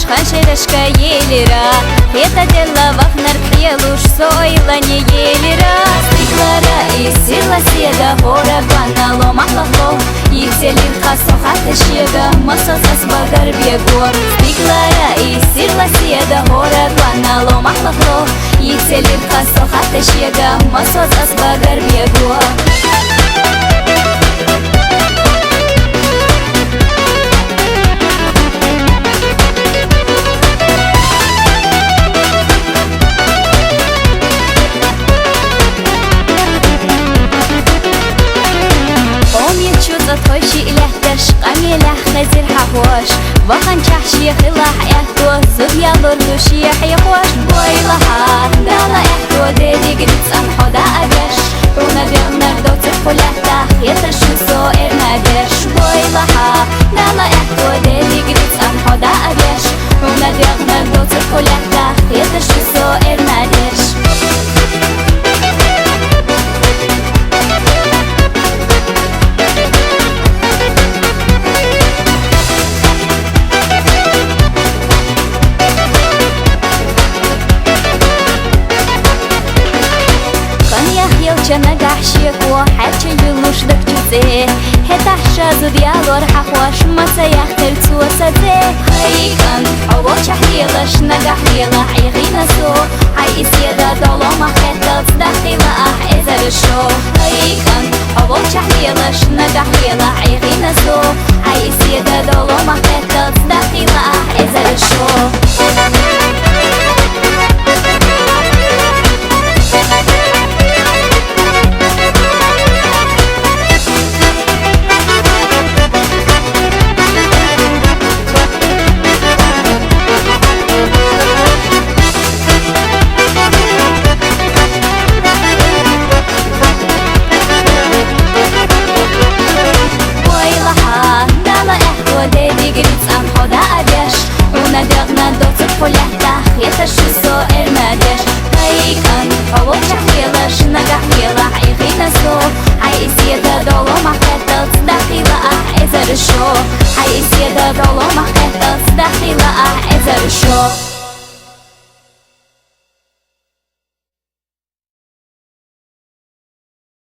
خانشيرشكا يليرا هيتا ديلا وخنر بيلوش سويلا не елира Стиклара и сила седа хора банало махлахло Икселин хасо хатышега масасас багар бегор Стиклара и сила седа хора банало махлахло Икселин хасо хатышега масасас багар бегор Тойши илэхтэш qamелах хазир хахош Вахан чахши хилах эхто Зудья лордуши хихош Бойлаха дала эхто Дедигриц анхода агеш Руна вернер до циркулятах Это шусо эрнадеш Бойлаха дала эхто Дедигриц анхода агеш Руна вернер до циркулятах Это шусо эрнадеш نگهشیکو حچه یلوش دکچوزه هتحشا زودیالور حخوش مسایخ ترتو سده خیکن حوو چحلیلش نگهلیلا عیغینسو عیسیده دولوما خطت دخیلا ازرشو خیکن حوو چحلیلش نگهلیلا عیغینسو عیسیده دولوما خطت دخیلا ازرشو Это шусо эрнадеш Хайкан, хову чахлелаш Нагахлела айхинасо Айсиеда долома хэтал Цдахила ах эзарышо Айсиеда долома хэтал Цдахила ах эзарышо